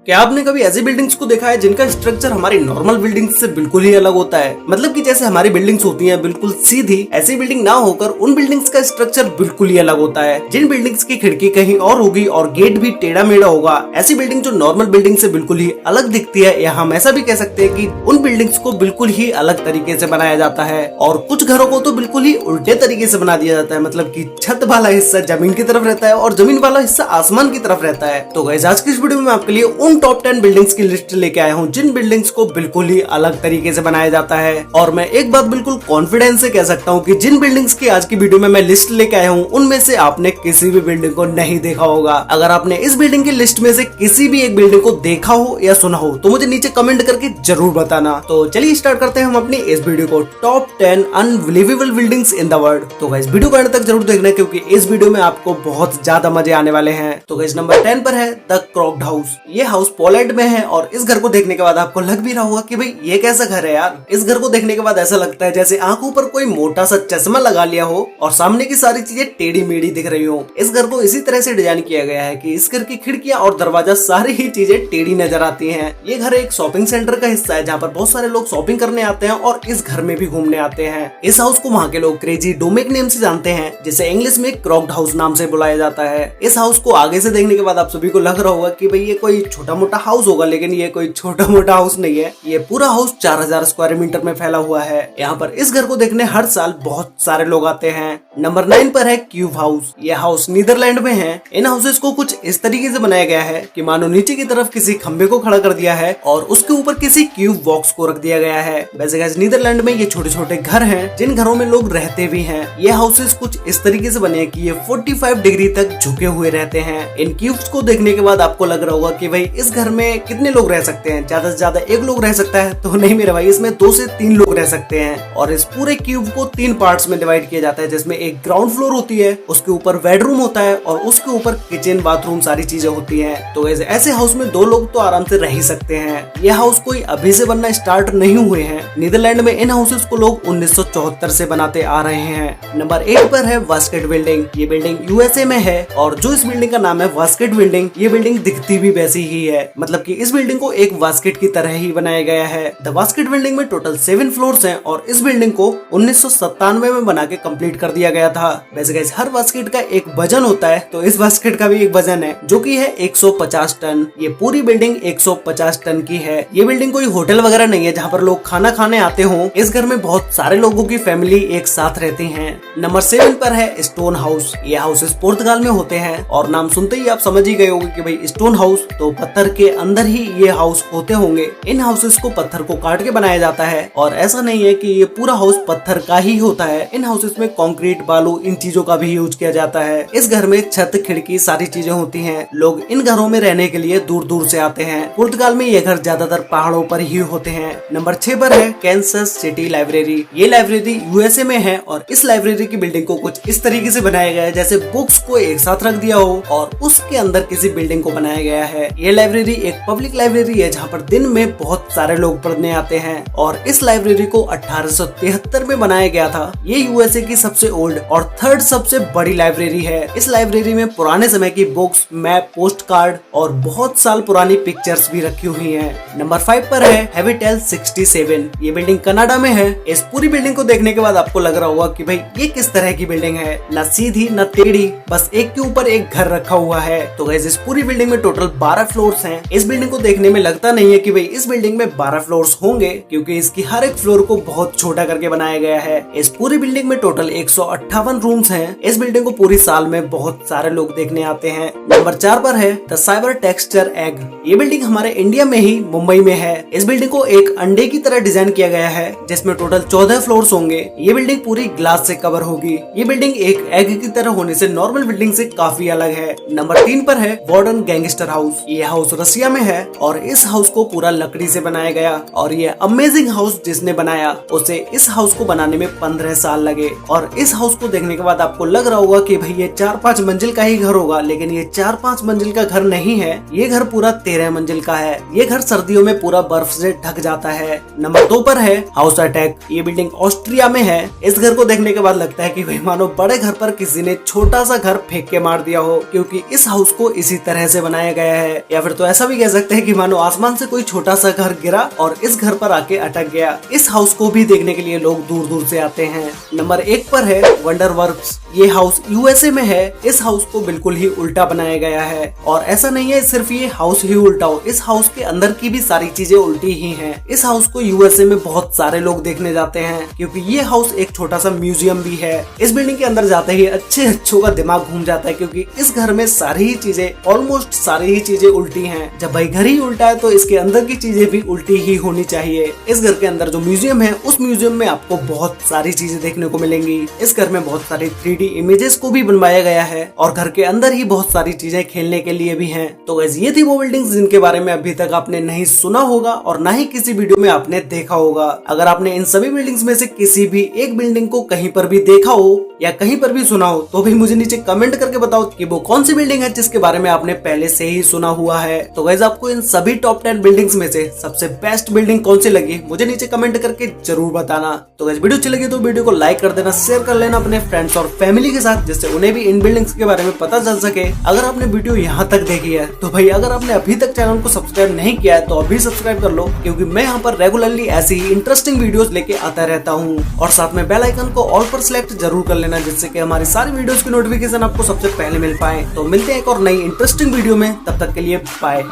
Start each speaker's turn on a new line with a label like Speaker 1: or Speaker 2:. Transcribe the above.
Speaker 1: क्या आपने कभी ऐसी बिल्डिंग्स को देखा है जिनका स्ट्रक्चर हमारी नॉर्मल बिल्डिंग्स से बिल्कुल ही अलग होता है? मतलब कि जैसे हमारी बिल्डिंग्स होती हैं बिल्कुल सीधी, ऐसी बिल्डिंग ना होकर उन बिल्डिंग्स का स्ट्रक्चर बिल्कुल ही अलग होता है। जिन बिल्डिंग्स की खिड़की कहीं और होगी और गेट भी टेढ़ा मेढ़ा होगा, ऐसी बिल्डिंग जो नॉर्मल बिल्डिंग से बिल्कुल ही अलग दिखती है, या हम ऐसा भी कह सकते हैं कि उन बिल्डिंग्स को बिल्कुल ही अलग तरीके से बनाया जाता है। और कुछ घरों को तो बिल्कुल ही उल्टे तरीके से बना दिया जाता है, मतलब कि छत वाला हिस्सा जमीन की तरफ रहता है और जमीन वाला हिस्सा आसमान की तरफ रहता है। तो गाइस, आज की इस वीडियो में आपके लिए उन टॉप 10 बिल्डिंग्स की लिस्ट लेके आया हूँ जिन बिल्डिंग्स को बिल्कुल ही अलग तरीके से बनाया जाता है। और मैं एक बात बिल्कुल कॉन्फिडेंस से कह सकता हूँ कि जिन बिल्डिंग्स की आज की वीडियो में मैं लिस्ट लेके आया हूँ उनमें से आपने किसी भी बिल्डिंग को नहीं देखा होगा। अगर आपने इस बिल्डिंग की लिस्ट में से किसी भी एक बिल्डिंग को देखा हो या सुना हो तो मुझे नीचे कमेंट करके जरूर बताना। तो चलिए स्टार्ट करते हैं हम अपनी इस वीडियो को, top 10 unbelievable buildings in the world. तो गाइस, वीडियो को अंत तक जरूर देखना क्योंकि इस वीडियो में आपको बहुत ज्यादा मजे आने वाले हैं। तो गाइस, नंबर 10 पर है द क्रॉक्ड हाउस। ये हाउस पोलैंड में है और इस घर को देखने के बाद आपको लग भी रहा होगा कि भाई ये कैसा घर है यार। इस घर को देखने के बाद ऐसा लगता है जैसे आंखों पर कोई मोटा सा चश्मा लगा लिया हो और सामने की सारी चीजें टेढ़ी मेढ़ी दिख रही हो। इस घर को इसी तरह से डिजाइन किया गया है कि इस घर की खिड़कियां और दरवाजा सारी ही चीजें टेढ़ी नजर आती हैं। ये घर एक शॉपिंग सेंटर का हिस्सा है जहाँ पर बहुत सारे लोग शॉपिंग करने आते हैं और इस घर में भी घूमने आते हैं। इस हाउस को वहाँ के लोग क्रेजी डोमेक नेम से जानते हैं, जिसे इंग्लिश में क्रॉक्ड हाउस नाम से बुलाया जाता है। इस हाउस को आगे से देखने के बाद आप सभी को लग रहा होगा कि भाई ये कोई छोटा मोटा हाउस होगा, लेकिन ये कोई छोटा मोटा हाउस नहीं है। ये पूरा हाउस 4000 स्क्वायर मीटर में फैला हुआ है। यहाँ पर इस घर को देखने हर साल बहुत सारे लोग आते हैं। नंबर 9 पर है क्यूब हाउस। यह हाउस नीदरलैंड में है। इन हाउसेस को कुछ इस तरीके से बनाया गया है कि मानो नीचे की तरफ किसी खंबे को खड़ा कर दिया है और उसके ऊपर किसी क्यूब बॉक्स को रख दिया गया है। वैसे गाइस, नीदरलैंड में ये छोटे छोटे घर हैं जिन घरों में लोग रहते भी हैं। ये हाउसेस कुछ इस तरीके से बने हैं कि ये 45 डिग्री तक झुके हुए रहते हैं। इन क्यूब्स को देखने के बाद आपको लग रहा होगा कि भाई इस घर में कितने लोग रह सकते हैं? ज्यादा से ज्यादा एक लोग रह सकता है, तो नहीं मेरे भाई, इसमें 2 से 3 लोग रह सकते हैं। और इस पूरे क्यूब को 3 पार्ट्स में डिवाइड किया जाता है, जिसमें एक ग्राउंड फ्लोर होती है, उसके ऊपर बेडरूम होता है और उसके ऊपर किचन बाथरूम सारी चीजें होती हैं। तो ऐसे हाउस में 2 लोग तो आराम से रह ही सकते हैं। यह हाउस कोई अभी से बनना स्टार्ट नहीं हुए हैं। नीदरलैंड में इन हाउसेस को लोग 1974 से बनाते आ रहे हैं। नंबर 8 पर है वास्केट बिल्डिंग। ये बिल्डिंग यूएसए में है और जो इस बिल्डिंग का नाम है वास्केट बिल्डिंग, ये बिल्डिंग दिखती भी वैसी ही है। मतलब कि इस बिल्डिंग को एक वास्केट की तरह ही बनाया गया है। द वास्केट बिल्डिंग में टोटल 7 फ्लोर्स हैं और इस बिल्डिंग को 1997 में बना के कंप्लीट कर दिया गया था। वैसे गाइस, हर वास्केट का एक वजन होता है, तो इस वास्केट का भी एक वजन है जो कि है 150 टन। ये पूरी बिल्डिंग 150 टन की है। ये बिल्डिंग कोई होटल वगैरह नहीं है जहाँ पर लोग खाना खाने आते हों। इस घर में बहुत सारे लोगों की फैमिली एक साथ रहती है। नंबर 7 पर है स्टोन हाउस। ये हाउसेस पुर्तगाल में होते हैं और नाम सुनते ही आप समझ ही गए होंगे कि भाई स्टोन हाउस तो पत्थर के अंदर ही ये हाउस होते होंगे। इन हाउसेस को पत्थर को काट के बनाया जाता है और ऐसा नहीं है कि ये पूरा हाउस पत्थर का ही होता है। इन हाउसेस में कंक्रीट, बालू, इन चीजों का भी यूज किया जाता है। इस घर में छत, खिड़की सारी चीजें होती हैं। लोग इन घरों में रहने के लिए दूर दूर से आते हैं। पुर्तगाल में ये घर ज्यादातर पहाड़ों पर ही होते हैं। नंबर 6 पर है कैंसस सिटी लाइब्रेरी। ये लाइब्रेरी यूएसए में है और इस लाइब्रेरी की बिल्डिंग को कुछ इस तरीके से बनाया गया है जैसे बुक्स को एक साथ रख दिया हो और उसके अंदर किसी बिल्डिंग को बनाया गया है। ये लाइब्रेरी एक पब्लिक लाइब्रेरी है जहाँ पर दिन में बहुत सारे लोग पढ़ने आते हैं और इस लाइब्रेरी को 1873 में बनाया गया था। ये यूएसए की सबसे ओल्ड और 3rd सबसे बड़ी लाइब्रेरी है। इस लाइब्रेरी में पुराने समय की बुक्स, मैप, पोस्ट कार्ड और बहुत साल पुरानी पिक्चर्स भी रखी हुई हैं। नंबर 5 पर है हैविटेल 67। ये बिल्डिंग कनाडा में है। इस पूरी बिल्डिंग को देखने के बाद आपको लग रहा होगा कि भाई ये किस तरह की बिल्डिंग है, न सीधी न टेढ़ी, बस एक के ऊपर एक घर रखा हुआ है। तो गाइस, इस पूरी बिल्डिंग में टोटल 12 फ्लोर्स हैं। इस बिल्डिंग को देखने में लगता नहीं है कि भाई इस बिल्डिंग में 12 फ्लोर्स होंगे क्योंकि इसकी हर एक फ्लोर को बहुत छोटा करके बनाया गया है। इस पूरी बिल्डिंग में टोटल 158 रूम्स हैं। इस बिल्डिंग को पूरी साल में बहुत सारे लोग देखने आते हैं। नंबर 4 पर है द साइबर टेक्सचर एग। ये बिल्डिंग हमारे इंडिया में ही मुंबई में है। इस बिल्डिंग को एक अंडे की तरह डिजाइन किया गया है जिसमें टोटल 14 फ्लोर्स होंगे। ये बिल्डिंग पूरी ग्लास से कवर होगी। ये बिल्डिंग एक एग की तरह होने से नॉर्मल बिल्डिंग से काफी अलग है। नंबर 3 पर है वार्डन गैंगस्टर हाउस। ये हाउस रसिया में है और इस हाउस को पूरा लकड़ी से बनाया गया और ये अमेजिंग हाउस जिसने बनाया उसे इस हाउस को बनाने में 15 साल लगे। और इस हाउस को देखने के बाद आपको लग रहा होगा कि भाई ये 4-5 मंजिल का ही घर होगा, लेकिन ये 4-5 मंजिल का घर नहीं है। ये घर पूरा 13 मंजिल का है। ये घर सर्दियों में पूरा बर्फ से ढक जाता है। नंबर 2 पर है हाउस अटैक। ये बिल्डिंग ऑस्ट्रिया में है। इस घर को देखने के बाद लगता है कि भाई मानो बड़े घर पर किसी ने छोटा सा घर फेंक के मार दिया हो, क्योंकि इस हाउस को इसी तरह से बनाया गया है। या फिर फिर तो ऐसा भी कह सकते हैं कि मानो आसमान से कोई छोटा सा घर गिरा और इस घर पर आके अटक गया। इस हाउस को भी देखने के लिए लोग दूर दूर से आते हैं। नंबर 1 पर है वंडर वर्क्स। ये हाउस यूएसए में है। इस हाउस को बिल्कुल ही उल्टा बनाया गया है और ऐसा नहीं है सिर्फ ये हाउस ही उल्टा हो, इस हाउस के अंदर की भी सारी चीजें उल्टी ही हैं। इस हाउस को यूएसए में बहुत सारे लोग देखने जाते हैं क्योंकि ये हाउस एक छोटा सा म्यूजियम भी है। इस बिल्डिंग के अंदर जाते ही अच्छों का दिमाग घूम जाता है क्योंकि इस घर में सारी ही चीजें, ऑलमोस्ट सारी ही चीजें उल्टी हैं। जब भाई घर ही उल्टा है तो इसके अंदर की चीजें भी उल्टी ही होनी चाहिए। इस घर के अंदर जो म्यूजियम है उस म्यूजियम में आपको बहुत सारी चीजें देखने को मिलेंगी। इस घर में बहुत सारी 3D इमेजेस को भी बनवाया गया है और घर के अंदर ही बहुत सारी चीजें खेलने के लिए भी हैं। तो गाइस ये थी वो बिल्डिंग्स जिनके बारे में अभी तक आपने नहीं सुना होगा और ना ही किसी वीडियो में आपने देखा होगा। अगर आपने इन सभी बिल्डिंग्स में से किसी भी एक बिल्डिंग को कहीं पर भी देखा हो या कहीं पर भी सुना हो तो भी मुझे नीचे कमेंट करके बताओ कि वो कौन सी बिल्डिंग है जिसके बारे में आपने पहले से ही सुना हुआ है। तो गाइस आपको इन सभी टॉप 10 बिल्डिंग्स में से सबसे बेस्ट बिल्डिंग कौन सी लगी मुझे नीचे कमेंट करके जरूर बताना। तो गाइस वीडियो अच्छी लगी तो वीडियो को लाइक कर देना, शेयर कर लेना अपने फ्रेंड्स और फैमिली के साथ जिससे उन्हें भी इन बिल्डिंग्स के बारे में पता चल सके। अगर आपने वीडियो यहाँ तक देखी है तो भाई अगर आपने अभी तक चैनल को सब्सक्राइब नहीं किया है तो अभी सब्सक्राइब कर लो क्योंकि मैं यहाँ पर रेगुलरली ऐसी ही इंटरेस्टिंग वीडियोस लेके आता रहता हूँ। और साथ में बेल आइकन को ऑल पर सिलेक्ट जरूर कर लेना जिससे कि हमारी सारी वीडियोस की नोटिफिकेशन आपको सबसे पहले मिल पाए। तो मिलते हैं एक और नई इंटरेस्टिंग वीडियो में, तब तक के लिए बाय।